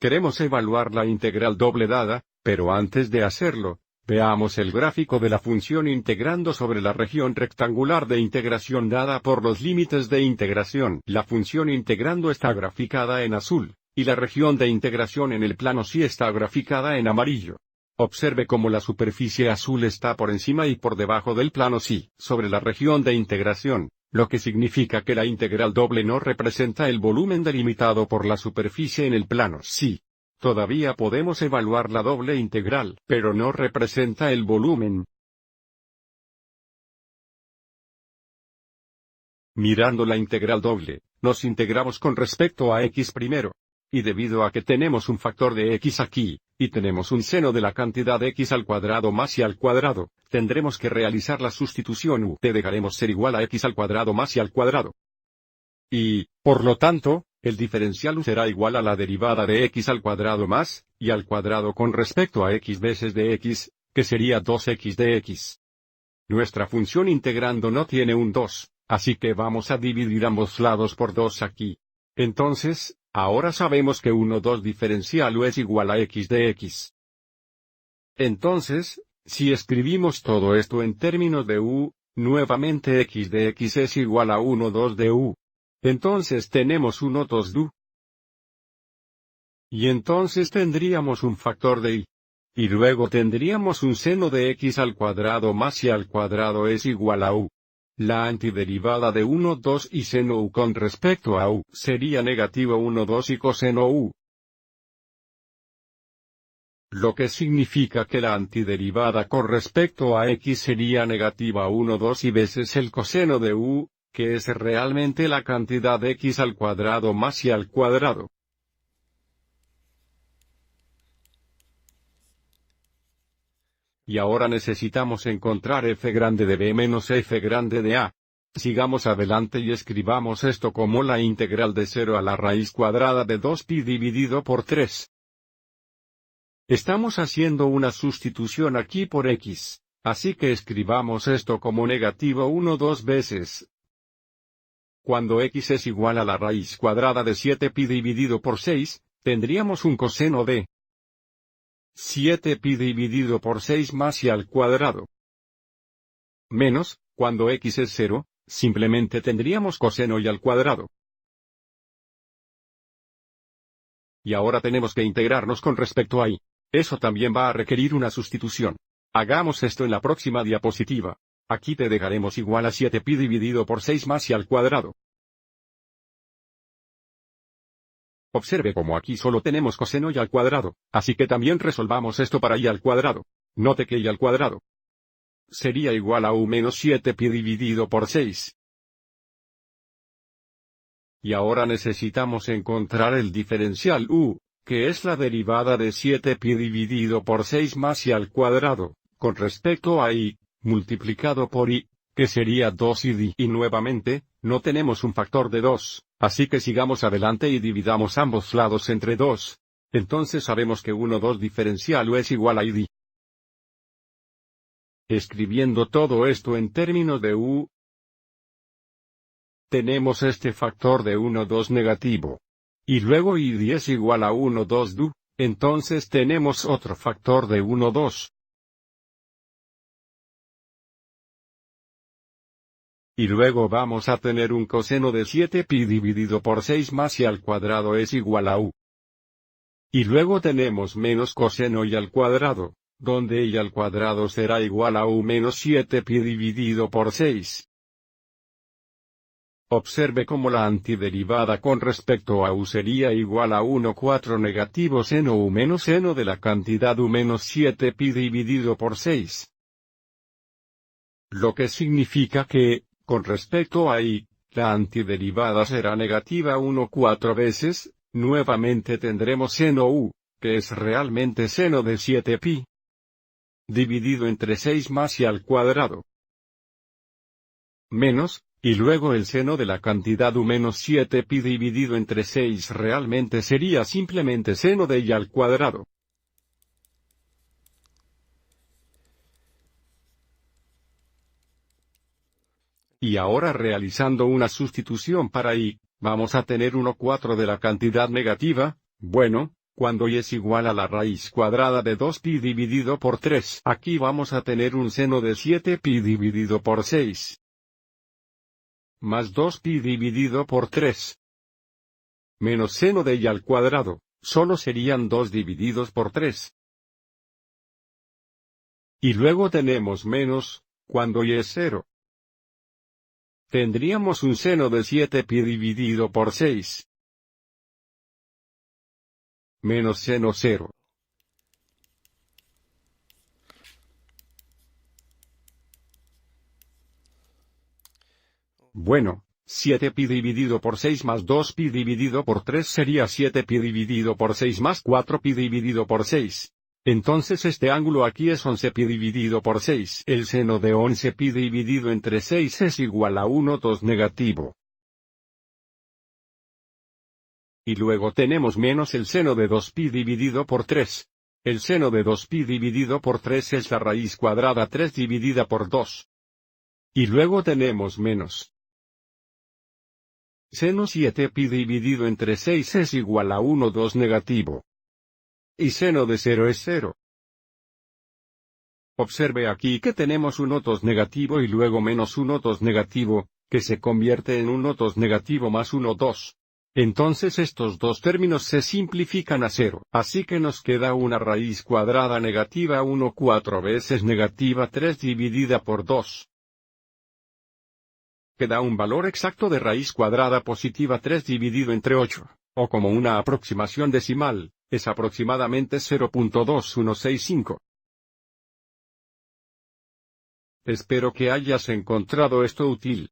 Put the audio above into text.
Queremos evaluar la integral doble dada, pero antes de hacerlo, veamos el gráfico de la función integrando sobre la región rectangular de integración dada por los límites de integración. La función integrando está graficada en azul, y la región de integración en el plano sí está graficada en amarillo. Observe cómo la superficie azul está por encima y por debajo del plano sí, sobre la región de integración, lo que significa que la integral doble no representa el volumen delimitado por la superficie en el plano sí. Todavía podemos evaluar la doble integral, pero no representa el volumen. Mirando la integral doble, nos integramos con respecto a x primero. Y debido a que tenemos un factor de x aquí, y tenemos un seno de la cantidad de x al cuadrado más y al cuadrado, tendremos que realizar la sustitución u t dejaremos ser igual a x al cuadrado más y al cuadrado. Y, por lo tanto, el diferencial u será igual a la derivada de x al cuadrado más, y al cuadrado con respecto a x veces de x, que sería 2x de x. Nuestra función integrando no tiene un 2, así que vamos a dividir ambos lados por 2 aquí. Entonces, ahora sabemos que 2 diferencial u es igual a x de x. Entonces, si escribimos todo esto en términos de u, nuevamente x de x es igual a 2 de u. Entonces tenemos 2 de u. Y entonces tendríamos un factor de y. Y luego tendríamos un seno de x al cuadrado más y al cuadrado es igual a u. La antiderivada de 2 y seno u con respecto a u sería negativo 2 y coseno u. Lo que significa que la antiderivada con respecto a x sería negativa 2 y veces el coseno de u, que es realmente la cantidad de x al cuadrado más y al cuadrado. Y ahora necesitamos encontrar f grande de b menos f grande de a. Sigamos adelante y escribamos esto como la integral de 0 a la raíz cuadrada de 2pi dividido por 3. Estamos haciendo una sustitución aquí por x, así que escribamos esto como negativo 2 veces. Cuando x es igual a la raíz cuadrada de 7pi dividido por 6, tendríamos un coseno de 7pi dividido por 6 más y al cuadrado. Menos, cuando x es 0, simplemente tendríamos coseno y al cuadrado. Y ahora tenemos que integrarnos con respecto a y. Eso también va a requerir una sustitución. Hagamos esto en la próxima diapositiva. Aquí te dejaremos igual a 7pi dividido por 6 más y al cuadrado. Observe cómo aquí solo tenemos coseno y al cuadrado, así que también resolvamos esto para y al cuadrado. Note que y al cuadrado sería igual a u menos 7pi dividido por 6. Y ahora necesitamos encontrar el diferencial u, que es la derivada de 7pi dividido por 6 más y al cuadrado, con respecto a y, multiplicado por y, que sería 2 y d. Y nuevamente, no tenemos un factor de 2, así que sigamos adelante y dividamos ambos lados entre 2. Entonces sabemos que 2 diferencial u es igual a d. Escribiendo todo esto en términos de u, tenemos este factor de 2 negativo. Y luego id es igual a 2 du, entonces tenemos otro factor de 2. Y luego vamos a tener un coseno de 7pi dividido por 6 más y al cuadrado es igual a u. Y luego tenemos menos coseno y al cuadrado, donde y al cuadrado será igual a u menos 7pi dividido por 6. Observe cómo la antiderivada con respecto a u sería igual a 4 negativo seno u menos seno de la cantidad u menos 7pi dividido por 6. Lo que significa que, con respecto a y, la antiderivada será negativa 4 veces, nuevamente tendremos seno u, que es realmente seno de 7pi, dividido entre 6 más y al cuadrado. Menos, y luego el seno de la cantidad u menos 7pi dividido entre 6 realmente sería simplemente seno de y al cuadrado. Y ahora realizando una sustitución para y, vamos a tener 4 de la cantidad negativa, bueno, Cuando y es igual a la raíz cuadrada de 2pi dividido por 3, aquí vamos a tener un seno de 7pi dividido por 6. Más 2pi dividido por 3. Menos seno de y al cuadrado, solo serían 2 divididos por 3. Y luego tenemos menos, cuando y es 0. Tendríamos un seno de 7pi dividido por 6. Menos seno 0. Bueno, 7pi dividido por 6 más 2pi dividido por 3 sería 7pi dividido por 6 más 4pi dividido por 6. Entonces este ángulo aquí es 11pi dividido por 6. El seno de 11pi dividido entre 6 es igual a 1,2 negativo. Y luego tenemos menos el seno de 2pi dividido por 3. El seno de 2pi dividido por 3 es la raíz cuadrada 3 dividida por 2. Y luego tenemos menos. Seno 7pi dividido entre 6 es igual a 1,2 negativo. Y seno de 0 es 0. Observe aquí que tenemos 1,2 negativo y luego menos 1,2 negativo, que se convierte en 1,2 negativo más 1,2. Entonces estos dos términos se simplifican a 0, así que nos queda una raíz cuadrada negativa 1 4 veces negativa 3 dividida por 2. Queda un valor exacto de raíz cuadrada positiva 3 dividido entre 8, o como una aproximación decimal, es aproximadamente 0.2165. Espero que hayas encontrado esto útil.